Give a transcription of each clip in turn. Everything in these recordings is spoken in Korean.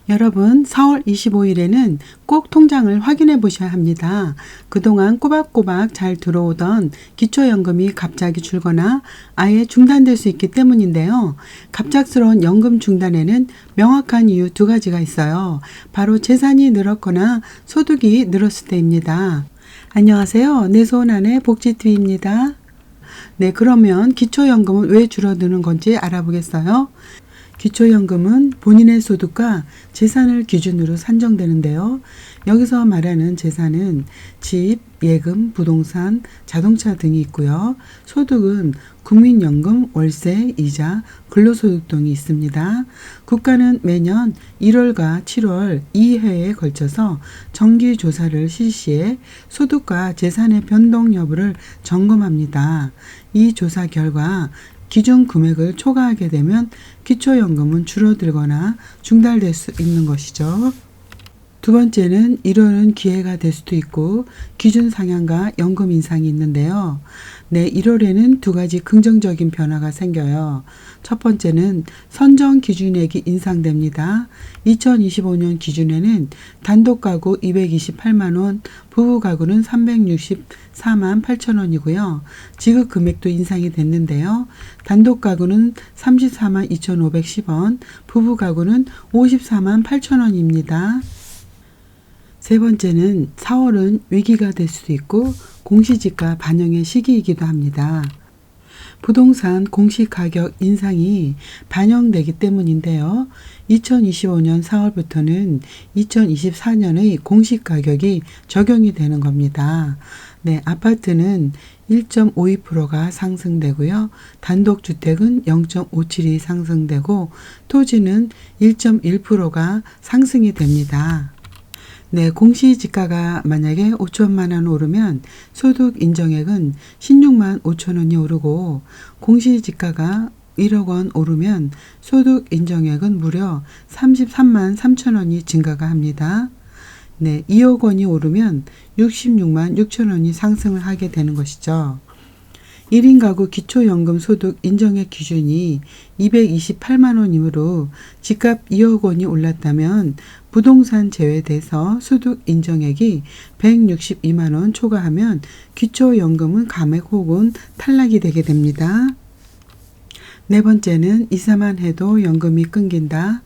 여러분, 4월 25일에는 꼭 통장을 확인해 보셔야 합니다. 그동안 꼬박꼬박 잘 들어오던 기초연금이 갑자기 줄거나 아예 중단될 수 있기 때문인데요. 갑작스러운 연금 중단에는 명확한 이유 두 가지가 있어요. 바로 재산이 늘었거나 소득이 늘었을 때입니다. 안녕하세요. 내 손 안의 복지TV입니다. 네, 그러면 기초연금은 왜 줄어드는 건지 알아보겠어요. 기초연금은 본인의 소득과 재산을 기준으로 산정되는데요. 여기서 말하는 재산은 집, 예금, 부동산, 자동차 등이 있고요. 소득은 국민연금, 월세, 이자, 근로소득 등이 있습니다. 국가는 매년 1월과 7월 2회에 걸쳐서 정기조사를 실시해 소득과 재산의 변동 여부를 점검합니다. 이 조사 결과 기준 금액을 초과하게 되면 기초연금은 줄어들거나 중단될 수 있는 것이죠. 두 번째는 이러는 기회가 될 수도 있고 기준 상향과 연금 인상이 있는데요. 네, 1월에는 두 가지 긍정적인 변화가 생겨요. 첫 번째는 선정 기준액이 인상됩니다. 2025년 기준에는 단독 가구 228만 원, 부부 가구는 364만 8천 원이고요. 지급 금액도 인상이 됐는데요. 단독 가구는 34만 2,510원, 부부 가구는 54만 8천 원입니다. 세 번째는 4월은 위기가 될 수도 있고 공시지가 반영의 시기이기도 합니다. 부동산 공시가격 인상이 반영되기 때문인데요. 2025년 4월부터는 2024년의 공시가격이 적용이 되는 겁니다. 네, 아파트는 1.52%가 상승되고요. 단독주택은 0.57이 상승되고 토지는 1.1%가 상승이 됩니다. 네, 공시지가가 만약에 5천만 원 오르면 소득 인정액은 16만 5천 원이 오르고 공시지가가 1억 원 오르면 소득 인정액은 무려 33만 3천 원이 증가가 합니다. 네, 2억 원이 오르면 66만 6천 원이 상승을 하게 되는 것이죠. 1인 가구 기초연금 소득 인정액 기준이 228만 원이므로 집값 2억 원이 올랐다면 부동산 제외돼서 소득 인정액이 162만 원 초과하면 기초연금은 감액 혹은 탈락이 되게 됩니다. 네 번째는 이사만 해도 연금이 끊긴다.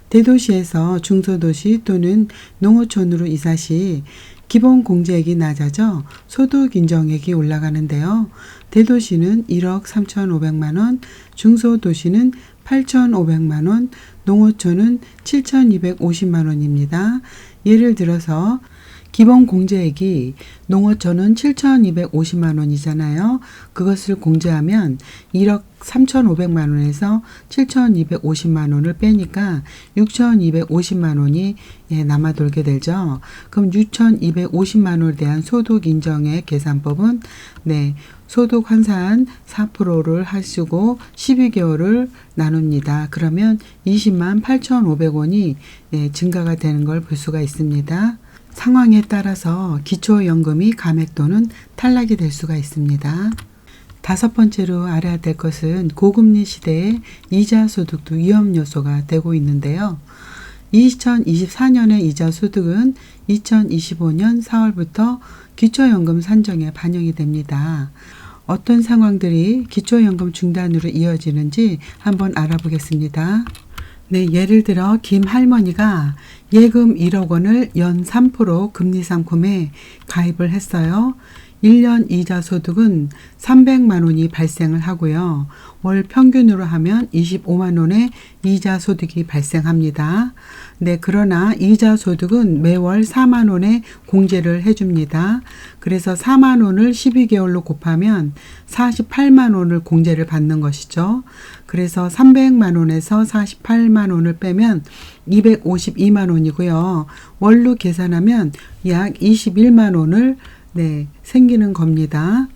대도시에서 중소도시 또는 농어촌으로 이사 시 기본 공제액이 낮아져 소득 인정액이 올라가는데요. 대도시는 1억 3,500만 원, 중소도시는 8,500만 원, 농어촌은 7,250만 원입니다. 예를 들어서 기본 공제액이 농어촌은 7,250만 원이잖아요. 그것을 공제하면 1억 3,500만 원에서 7,250만 원을 빼니까 6,250만 원이 남아돌게 되죠. 그럼 6,250만 원에 대한 소득 인정액 계산법은 소득 환산 4%를 하시고 12개월을 나눕니다. 그러면 20만 8,500원이 증가가 되는 걸 볼 수가 있습니다. 상황에 따라서 기초연금이 감액 또는 탈락이 될 수가 있습니다. 다섯 번째로 알아야 될 것은 고금리 시대에 이자 소득도 위험 요소가 되고 있는데요. 2024년의 이자 소득은 2025년 4월부터 기초연금 산정에 반영이 됩니다. 어떤 상황들이 기초연금 중단으로 이어지는지 한번 알아보겠습니다. 네, 예를 들어 김 할머니가 예금 1억 원을 연 3% 금리 상품에 가입을 했어요. 1년 이자 소득은 300만 원이 발생을 하고요. 월 평균으로 하면 25만 원의 이자 소득이 발생합니다. 네, 그러나 이자 소득은 매월 4만 원의 공제를 해줍니다. 그래서 4만 원을 12개월로 곱하면 48만 원을 공제를 받는 것이죠. 그래서 300만 원에서 48만 원을 빼면 252만 원이고요. 월로 계산하면 약 21만 원을 생기는 겁니다.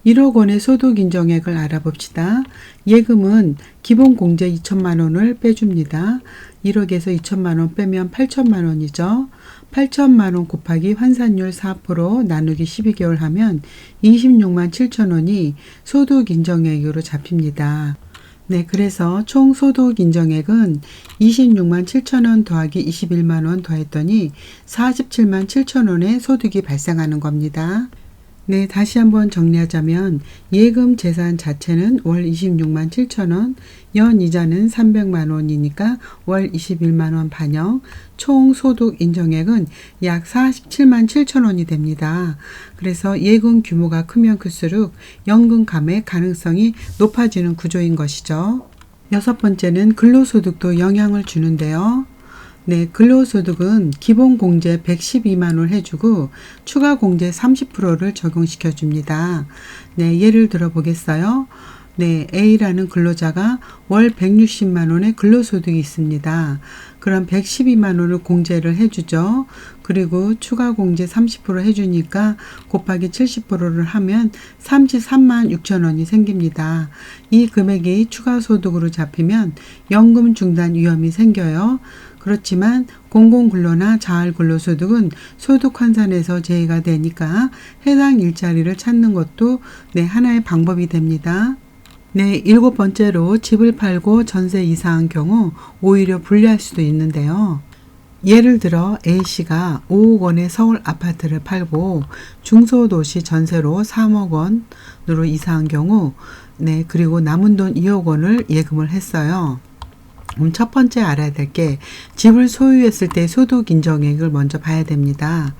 1억 원의 소득 인정액을 알아봅시다. 예금은 기본 공제 2천만 원을 빼줍니다. 1억에서 2천만 원 빼면 8천만 원이죠. 8천만 원 곱하기 환산율 4% 나누기 12개월 하면 26만 7천 원이 소득 인정액으로 잡힙니다. 네, 그래서 총 소득 인정액은 26만 7천 원 더하기 21만 원 더했더니 47만 7천 원의 소득이 발생하는 겁니다. 네, 다시 한번 정리하자면 예금 재산 자체는 월 26만 7천 원, 연 이자는 300만 원이니까 월 21만 원 반영, 총 소득 인정액은 약 47만 7천 원이 됩니다. 그래서 예금 규모가 크면 클수록 연금 감액 가능성이 높아지는 구조인 것이죠. 여섯 번째는 근로소득도 영향을 주는데요. 네, 근로소득은 기본공제 112만 원 해주고 추가공제 30%를 적용시켜 줍니다. 네, 예를 들어 보겠어요. 네, A라는 근로자가 월 160만 원의 근로소득이 있습니다. 그럼 112만 원을 공제를 해주죠. 그리고 추가공제 30% 해주니까 곱하기 70%를 하면 33만 6천 원이 생깁니다. 이 금액이 추가소득으로 잡히면 연금 중단 위험이 생겨요. 그렇지만 공공근로나 자활근로소득은 소득 환산에서 제외가 되니까 해당 일자리를 찾는 것도 네, 하나의 방법이 됩니다. 네, 일곱 번째로 집을 팔고 전세 이사한 경우 오히려 불리할 수도 있는데요. 예를 들어 A씨가 5억 원의 서울 아파트를 팔고 중소도시 전세로 3억 원으로 이사한 경우 네, 그리고 남은 돈 2억 원을 예금을 했어요. 첫 번째 알아야 될 게 집을 소유했을 때 소득 인정액을 먼저 봐야 됩니다.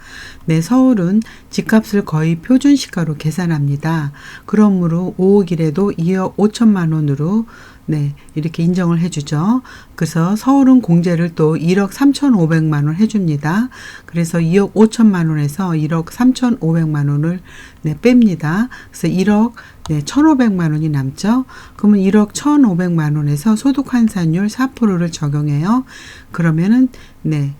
네, 서울은 집값을 거의 표준시가로 계산합니다. 그러므로 5억이라도 2억 5천만 원으로 네, 이렇게 인정을 해주죠. 그래서 서울은 공제를 또 1억 3,500만 원 해줍니다. 그래서 2억 5천만 원에서 1억 3,500만 원을 네, 뺍니다. 그래서 1억 네, 1,500만 원이 남죠. 그러면 1억 1,500만 원에서 소득 환산율 4%를 적용해요. 그러면은 네,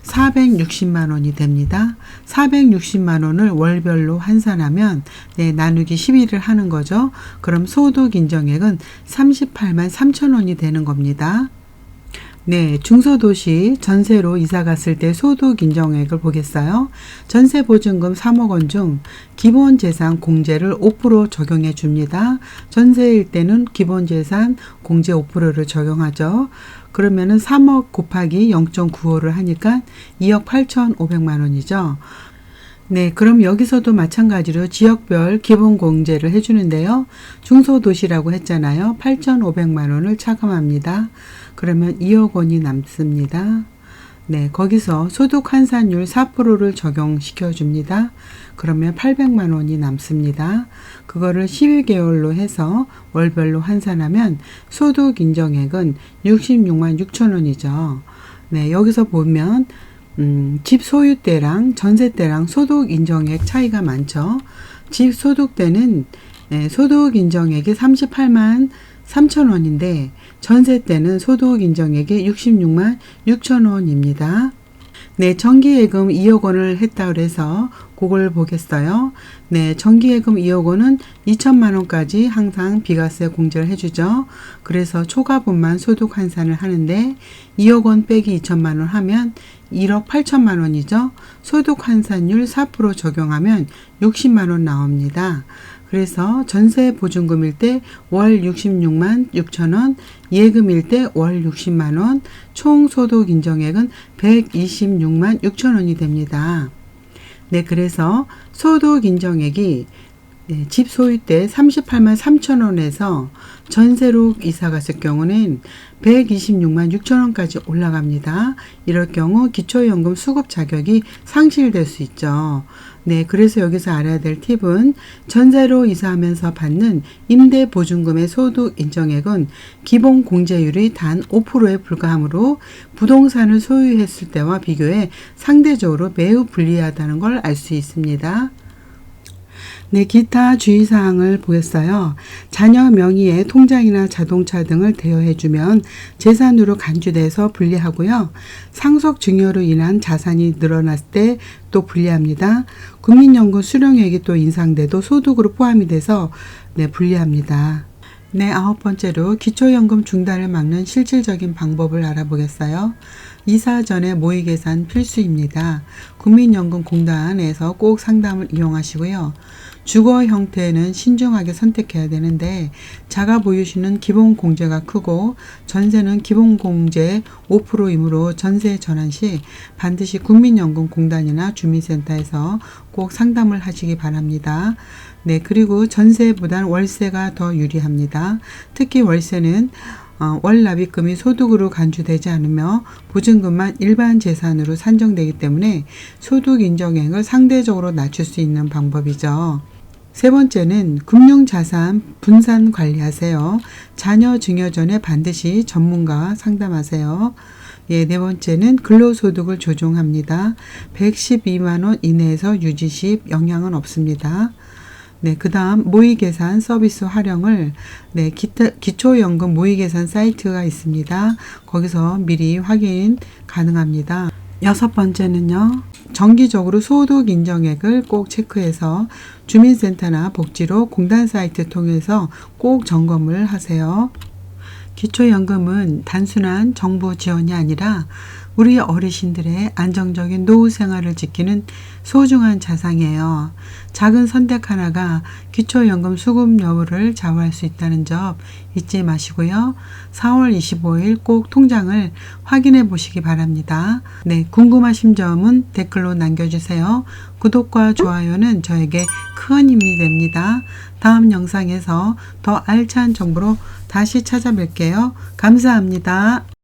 460만 원이 됩니다. 460만 원을 월별로 환산하면 네, 나누기 12를 하는 거죠. 그럼 소득 인정액은 38만 3천 원이 되는 겁니다. 네, 중소도시 전세로 이사 갔을 때 소득 인정액을 보겠어요. 전세 보증금 3억 원 중 기본 재산 공제를 5% 적용해 줍니다. 전세일 때는 기본 재산 공제 5%를 적용하죠. 그러면은 3억 곱하기 0.95를 하니까 2억 8,500만 원이죠. 네, 그럼 여기서도 마찬가지로 지역별 기본 공제를 해주는데요. 중소도시라고 했잖아요. 8,500만 원을 차감합니다. 그러면 2억 원이 남습니다. 네, 거기서 소득 환산율 4%를 적용시켜 줍니다. 그러면 800만 원이 남습니다. 그거를 12개월로 해서 월별로 환산하면 소득 인정액은 66만 6천 원이죠. 네, 여기서 보면 집 소유 때랑 전세 때랑 소득 인정액 차이가 많죠. 집 소득 때는 소득 인정액이 38만 3천 원인데 전세 때는 소득 인정액이 66만 6천 원입니다. 네, 정기예금 2억 원을 했다 그래서 그걸 보겠어요. 네, 정기예금 2억 원은 2천만 원까지 항상 비과세 공제를 해주죠. 그래서 초과분만 소득 환산을 하는데 2억 원 빼기 2천만 원 하면 1억 8천만 원이죠. 소득 환산율 4% 적용하면 60만 원 나옵니다. 그래서 전세 보증금일 때 월 66만 6천 원, 예금일 때 월 60만 원, 총 소득 인정액은 126만 6천 원이 됩니다. 네, 그래서 소득 인정액이 네, 집 소유 때 38만 3천 원에서 전세로 이사 갔을 경우는 126만 6천 원까지 올라갑니다. 이럴 경우 기초연금 수급 자격이 상실될 수 있죠. 네, 그래서 여기서 알아야 될 팁은 전세로 이사하면서 받는 임대보증금의 소득 인정액은 기본 공제율이 단 5%에 불과하므로 부동산을 소유했을 때와 비교해 상대적으로 매우 불리하다는 걸 알 수 있습니다. 네, 기타 주의사항을 보겠어요. 자녀 명의의 통장이나 자동차 등을 대여해주면 재산으로 간주돼서 불리하고요. 상속 증여로 인한 자산이 늘어났을 때 또 불리합니다. 국민연금 수령액이 또 인상돼도 소득으로 포함이 돼서 네, 불리합니다. 네, 아홉 번째로 기초연금 중단을 막는 실질적인 방법을 알아보겠어요. 이사 전에 모의 계산 필수입니다. 국민연금공단에서 꼭 상담을 이용하시고요. 주거 형태는 신중하게 선택해야 되는데 자가 보유시는 기본 공제가 크고 전세는 기본 공제 5%이므로 전세 전환 시 반드시 국민연금공단이나 주민센터에서 꼭 상담을 하시기 바랍니다. 네, 그리고 전세보단 월세가 더 유리합니다. 특히 월세는 월 납입금이 소득으로 간주되지 않으며 보증금만 일반 재산으로 산정되기 때문에 소득 인정액을 상대적으로 낮출 수 있는 방법이죠. 세 번째는 금융자산 분산 관리하세요. 자녀 증여 전에 반드시 전문가와 상담하세요. 예, 네 번째는 근로소득을 조정합니다. 112만 원 이내에서 유지 시 영향은 없습니다. 네, 그 다음 모의계산 서비스 활용을 기초연금 모의계산 사이트가 있습니다. 거기서 미리 확인 가능합니다. 여섯 번째는요. 정기적으로 소득 인정액을 꼭 체크해서 주민센터나 복지로 공단 사이트 통해서 꼭 점검을 하세요. 기초연금은 단순한 정부 지원이 아니라 우리 어르신들의 안정적인 노후 생활을 지키는 소중한 자산이에요. 작은 선택 하나가 기초연금 수급 여부를 좌우할 수 있다는 점 잊지 마시고요. 4월 25일 꼭 통장을 확인해 보시기 바랍니다. 네, 궁금하신 점은 댓글로 남겨주세요. 구독과 좋아요는 저에게 큰 힘이 됩니다. 다음 영상에서 더 알찬 정보로 다시 찾아뵐게요. 감사합니다.